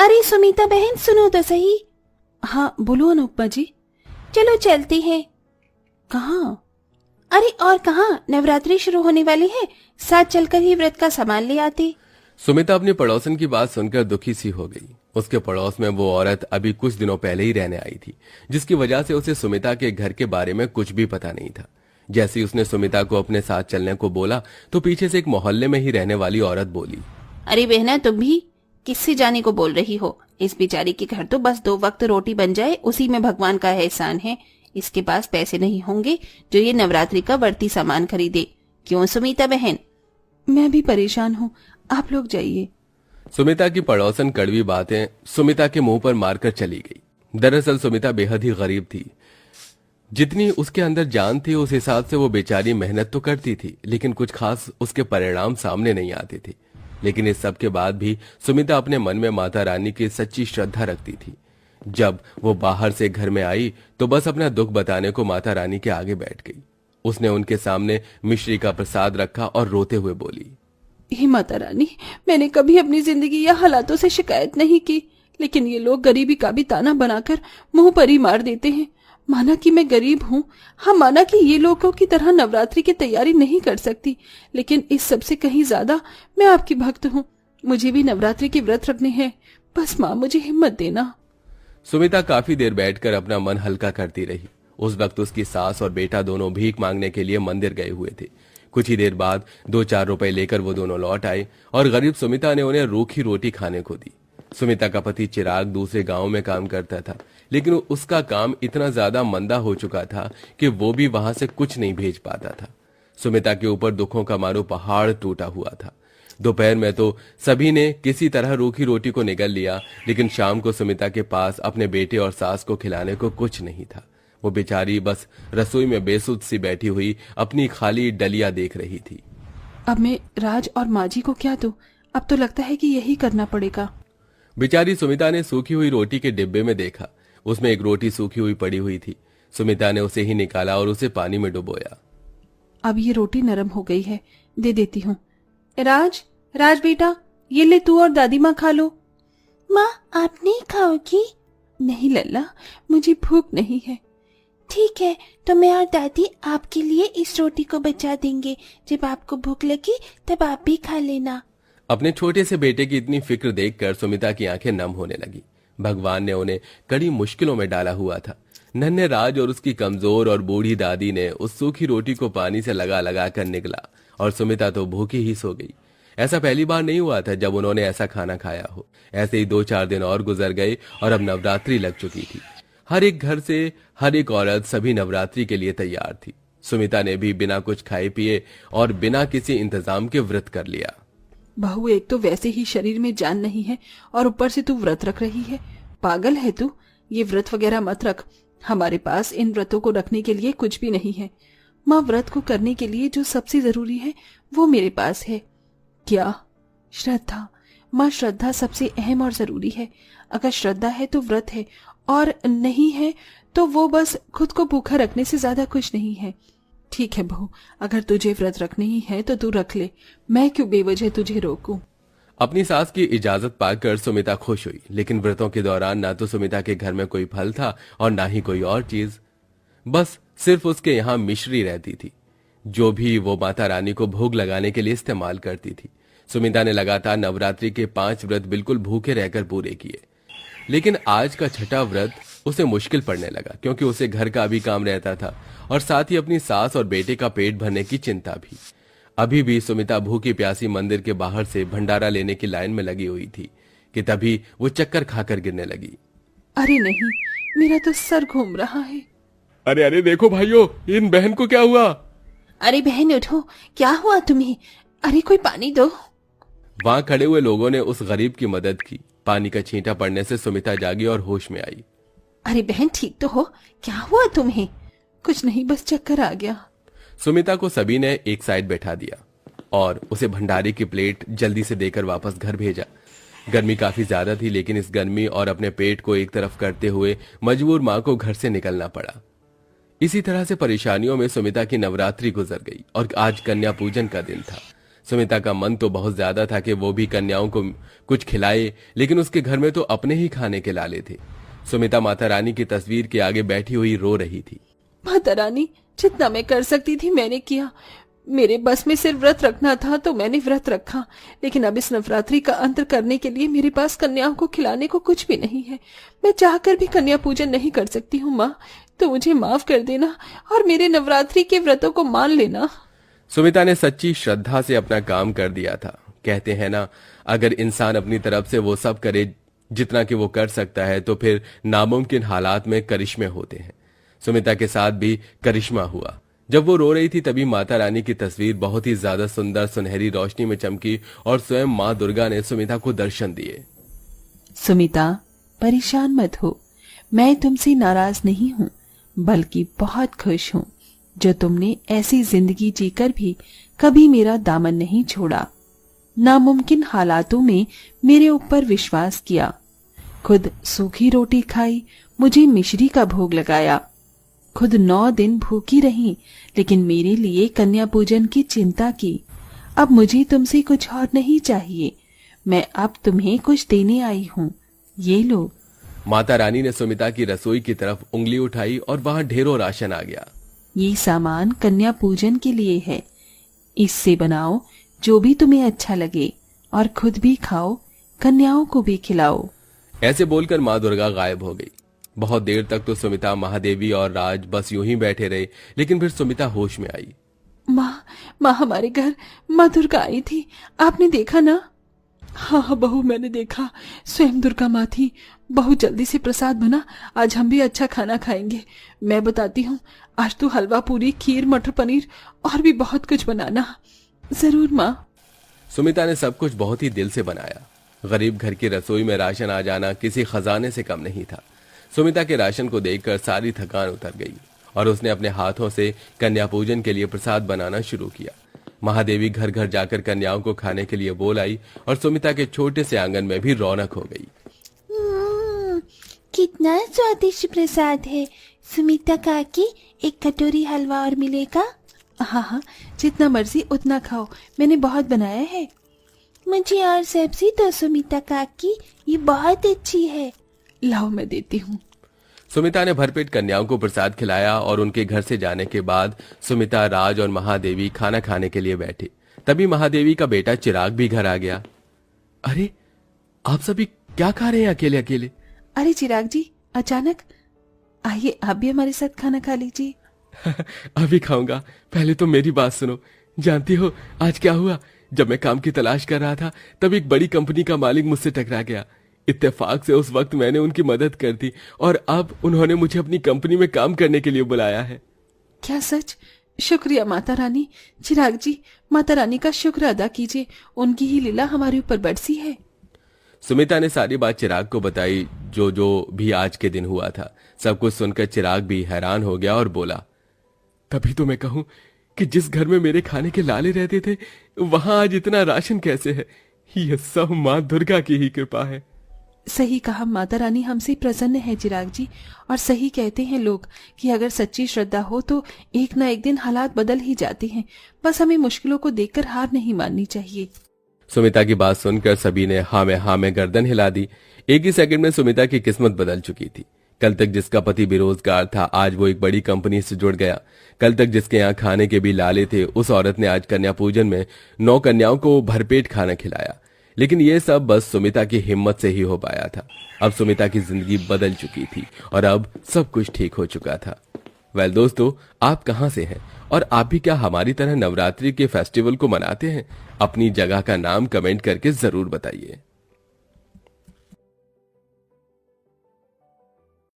अरे सुमिता बहन सुनो तो सही। हाँ बोलो अनुपमा जी। चलो चलते हैं। कहाँ? अरे और कहाँ, नवरात्रि शुरू होने वाली है, साथ चलकर ही व्रत का सामान ले आते। सुमिता अपनी पड़ोसन की बात सुनकर दुखी सी हो गई। उसके पड़ोस में वो औरत अभी कुछ दिनों पहले ही रहने आई थी, जिसकी वजह से उसे सुमिता के घर के बारे में कुछ भी पता नहीं था। जैसे ही उसने सुमिता को अपने साथ चलने को बोला तो पीछे से एक मोहल्ले में ही रहने वाली औरत बोली, अरे बहना तुम भी किससे जाने को बोल रही हो? इस बेचारी के घर तो बस 2 वक्त रोटी बन जाए उसी में भगवान का एहसान है। इसके पास पैसे नहीं होंगे जो ये नवरात्रि का बढ़ती सामान खरीदे। क्यों सुमिता बहन? मैं भी परेशान हूँ, आप लोग जाइए। सुमिता की पड़ोसन कड़वी बातें सुमिता के मुंह पर मारकर चली गई। दरअसल सुमिता बेहद ही गरीब थी। जितनी उसके अंदर जान थी उस हिसाब से वो बेचारी मेहनत तो करती थी, लेकिन कुछ खास उसके परिणाम सामने नहीं आते थे। लेकिन इस सब के बाद भी सुमिता अपने मन में माता रानी की सच्ची श्रद्धा रखती थी। जब वो बाहर से घर में आई तो बस अपना दुख बताने को माता रानी के आगे बैठ गई। उसने उनके सामने मिश्री का प्रसाद रखा और रोते हुए बोली, हे माता रानी, मैंने कभी अपनी जिंदगी या हालातों से शिकायत नहीं की, लेकिन ये लोग गरीबी का भी ताना बनाकर मुंह पर ही मार देते हैं। माना कि मैं गरीब हूँ, हाँ माना कि ये लोगों की तरह नवरात्रि की तैयारी नहीं कर सकती, लेकिन इस सब से कहीं ज्यादा मैं आपकी भक्त हूँ। मुझे भी नवरात्रि के व्रत रखने हैं, बस माँ मुझे हिम्मत देना। सुमिता काफी देर बैठकर अपना मन हल्का करती रही। उस वक्त उसकी सास और बेटा दोनों भीख मांगने के लिए मंदिर गए हुए थे। कुछ ही देर बाद 2-4 रुपए लेकर वो दोनों लौट आए और गरीब सुमिता ने उन्हें रूखी रोटी खाने को दी। सुमिता का पति चिराग दूसरे गांव में काम करता था, लेकिन उसका काम इतना ज्यादा मंदा हो चुका था कि वो भी वहां से कुछ नहीं भेज पाता था। सुमिता के ऊपर दुखों का मानो पहाड़ टूटा हुआ था। दोपहर में तो सभी ने किसी तरह रूखी रोटी को निगल लिया, लेकिन शाम को सुमिता के पास अपने बेटे और सास को खिलाने को कुछ नहीं था। वो बेचारी बस रसोई में बेसुध सी बैठी हुई अपनी खाली डलिया देख रही थी। अब मैं राज और माँ जी को क्या दूं? अब तो लगता है कि यही करना पड़ेगा। बेचारी सुमिता ने सूखी हुई रोटी के डिब्बे में देखा, उसमें एक रोटी सूखी हुई पड़ी हुई थी। सुमिता ने उसे ही निकाला और उसे पानी में डुबोया। अब ये रोटी नरम हो गई है, दे देती हूँ। राज बेटा, ये ले तू और दादी माँ खा लो। माँ आप नहीं खाओगी? नहीं लल्ला, मुझे भूख नहीं है। ठीक है, तो मैं और दादी आपके लिए इस रोटी को बचा देंगे। जब आपको भूख लगी तब आप भी खा लेना। अपने छोटे से बेटे की इतनी फिक्र देखकर सुमिता की आंखें नम होने लगी। भगवान ने उन्हें कड़ी मुश्किलों में डाला हुआ था। नन्हे राज और उसकी कमजोर और बूढ़ी दादी ने उस सूखी रोटी को पानी से लगा लगा कर निगला और सुमिता तो भूखी ही सो गई। ऐसा पहली बार नहीं हुआ था जब उन्होंने ऐसा खाना खाया हो। ऐसे ही 2-4 दिन और गुजर गए और अब नवरात्रि लग चुकी थी। हर एक घर से हर एक औरत सभी नवरात्रि के लिए तैयार थी। सुमिता ने भी बिना कुछ खाए पिए और बिना किसी इंतजाम के व्रत कर लिया। बहू, एक तो वैसे ही शरीर में जान नहीं है और ऊपर से तू व्रत रख रही है। पागल है तू? ये व्रत वगैरह मत रख। हमारे पास इन व्रतों को रखने के लिए कुछ भी नहीं है। माँ, व्रत को करने के लिए जो सबसे जरूरी है वो मेरे पास है। क्या? श्रद्धा। माँ, श्रद्धा सबसे अहम और जरूरी है। अगर श्रद्धा है तो व्रत है, और नहीं है तो वो बस खुद को भूखा रखने से ज्यादा कुछ नहीं है। ठीक है बहू, अगर तुझे व्रत रखने ही है तो तू रख ले, मैं क्यों बेवजह तुझे रोकूं। अपनी सास की इजाजत पाकर सुमिता खुश हुई, लेकिन व्रतों के दौरान ना तो सुमिता के घर में कोई फल था और ना ही कोई और चीज। बस सिर्फ उसके यहाँ मिश्री रहती थी, जो भी वो माता रानी को भोग लगाने के लिए इस्तेमाल करती थी। सुमिता ने लगातार नवरात्रि के 5 व्रत बिल्कुल भूखे रहकर पूरे किए, लेकिन आज का छठा व्रत उसे मुश्किल पड़ने लगा, क्योंकि उसे घर का भी काम रहता था और साथ ही अपनी सास और बेटे का पेट भरने की चिंता भी। अभी भी सुमिता भूखी प्यासी मंदिर के बाहर से भंडारा लेने की लाइन में लगी हुई थी कि तभी वो चक्कर खाकर गिरने लगी। अरे नहीं, मेरा तो सर घूम रहा है। अरे अरे देखो भाइयों, इन बहन को क्या हुआ? अरे बहन उठो, क्या हुआ तुम्हें? अरे कोई पानी दो। वहां खड़े हुए लोगों ने उस गरीब की मदद की। पानी का छींटा पड़ने से सुमिता जागी और होश में आई। अरे बहन ठीक तो हो? क्या हुआ तुम्हें? कुछ नहीं, बस चक्कर आ गया। सुमिता को सभी ने एक साइड बैठा दिया और उसे भंडारे की प्लेट जल्दी से देकर वापस घर भेजा। गर्मी काफी ज्यादा थी, लेकिन इस गर्मी और अपने पेट को एक तरफ करते हुए मजबूर मां को घर से निकलना पड़ा। इसी तरह से परेशानियों में सुमिता की नवरात्रि गुजर गई और आज कन्या पूजन का दिन था। सुमिता का मन तो बहुत ज्यादा था कि वो भी कन्याओं को कुछ खिलाए, लेकिन उसके घर में तो अपने ही खाने के लाले थे। सुमिता माता रानी की तस्वीर के आगे बैठी हुई रो रही थी। माता रानी, जितना मैं कर सकती थी मैंने किया। मेरे बस में सिर्फ व्रत रखना था तो मैंने व्रत रखा, लेकिन अब इस नवरात्रि का अंत करने के लिए मेरे पास कन्याओं को खिलाने को कुछ भी नहीं है। मैं चाहकर भी कन्या पूजन नहीं कर सकती हूँ। माँ, तो मुझे माफ कर देना और मेरे नवरात्रि के व्रतों को मान लेना। सुमिता ने सच्ची श्रद्धा से अपना काम कर दिया था। कहते हैं ना, अगर इंसान अपनी तरफ से वो सब करे जितना कि वो कर सकता है तो फिर नामुमकिन हालात में करिश्मे होते हैं। सुमिता के साथ भी करिश्मा हुआ। जब वो रो रही थी तभी माता रानी की तस्वीर बहुत ही ज्यादा सुंदर सुनहरी रोशनी में चमकी और स्वयं माँ दुर्गा ने सुमिता को दर्शन दिए। सुमिता, परेशान मत हो। मैं तुमसे नाराज नहीं हूँ, बल्कि बहुत खुश हूँ जो तुमने ऐसी जिंदगी जीकर भी कभी मेरा दामन नहीं छोड़ा। नामुमकिन हालातों में मेरे ऊपर विश्वास किया, खुद सूखी रोटी खाई, मुझे मिश्री का भोग लगाया, खुद 9 दिन भूखी रही, लेकिन मेरे लिए कन्या पूजन की चिंता की। अब मुझे तुमसे कुछ और नहीं चाहिए। मैं अब तुम्हें कुछ देने आई हूँ, ये लो। माता रानी ने सुमिता की रसोई की तरफ उंगली उठाई और वहां ढेरों राशन आ गया। ये सामान कन्या पूजन के लिए है, इससे बनाओ जो भी तुम्हें अच्छा लगे और खुद भी खाओ, कन्याओं को भी खिलाओ। ऐसे बोलकर माँ दुर्गा गायब हो गई। बहुत देर तक तो सुमिता, महादेवी और राज बस यूं ही बैठे रहे, लेकिन फिर सुमिता होश में आई। माँ, हमारे घर माँ दुर्गा आई थी, आपने देखा ना? हाँ बहू, मैंने देखा, स्वयं दुर्गा माँ थी। बहुत जल्दी से प्रसाद बना, आज हम भी अच्छा खाना खाएंगे। मैं बताती हूँ, आज तो हलवा पूरी, खीर, मटर पनीर और भी बहुत कुछ बनाना। जरूर माँ। सुमिता ने सब कुछ बहुत ही दिल से बनाया। गरीब घर की रसोई में राशन आ जाना किसी खजाने से कम नहीं था। सुमिता के राशन को देखकर सारी थकान उतर गई और उसने अपने हाथों से कन्या पूजन के लिए प्रसाद बनाना शुरू किया। महादेवी घर घर जाकर कन्याओं को खाने के लिए बोल आई और सुमिता के छोटे से आंगन में भी रौनक हो गई। कितना स्वादिष्ट प्रसाद है। सुमिता काकी, एक कटोरी हलवा और मिलेगा? हाँ, जितना मर्जी उतना खाओ, मैंने बहुत बनाया है। मुझे और सब्जी दो सुमिता काकी, ये बहुत अच्छी है। लाओ, मैं देती हूँ। सुमिता ने भरपेट कन्याओं को प्रसाद खिलाया और उनके घर से जाने के बाद सुमिता, राज और महादेवी खाना खाने के लिए बैठे। तभी महादेवी का बेटा चिराग भी घर आ गया। अरे, आप सभी क्या खा रहे हैं अकेले अकेले? अरे चिराग जी, अचानक आइए, आप भी हमारे साथ खाना खा लीजिए। अभी खाऊंगा, पहले तो मेरी बात सुनो। जानती हो आज क्या हुआ? जब मैं काम की तलाश कर रहा था तब एक बड़ी कंपनी का मालिक मुझसे टकरा गया। इत्तेफाक से उस वक्त मैंने उनकी मदद कर दी और अब उन्होंने मुझे अपनी कंपनी में काम करने के लिए बुलाया है। क्या सच? शुक्रिया माता रानी। चिराग जी, माता रानी का शुक्र अदा कीजिए, उनकी ही लीला हमारे ऊपर बरसी है। सुमिता ने सारी बात चिराग को बताई, जो भी आज के दिन हुआ था। सब कुछ सुनकर चिराग भी हैरान हो गया और बोला, तभी तो मैं कहूं कि जिस घर में मेरे खाने के लाले रहते थे वहां आज इतना राशन कैसे है? ये सब माँ दुर्गा की ही कृपा है। सही कहा, माता रानी हमसे प्रसन्न है चिराग जी। और सही कहते हैं लोग कि अगर सच्ची श्रद्धा हो तो एक ना एक दिन हालात बदल ही जाते हैं। बस हमें मुश्किलों को देखकर हार नहीं माननी चाहिए। सुमिता की बात सुनकर सभी ने हाँ में गर्दन हिला दी। एक ही सेकंड में सुमिता की किस्मत बदल चुकी थी। कल तक जिसका पति बेरोजगार था, आज वो एक बड़ी कंपनी से जुड़ गया। कल तक जिसके यहाँ खाने के भी लाले थे, उस औरत ने आज कन्या पूजन में 9 कन्याओं को भरपेट खाना खिलाया। लेकिन ये सब बस सुमिता की हिम्मत से ही हो पाया था। अब सुमिता की जिंदगी बदल चुकी थी और अब सब कुछ ठीक हो चुका था। वेल दोस्तों, आप कहां से हैं और आप भी क्या हमारी तरह नवरात्रि के फेस्टिवल को मनाते हैं? अपनी जगह का नाम कमेंट करके जरूर बताइए।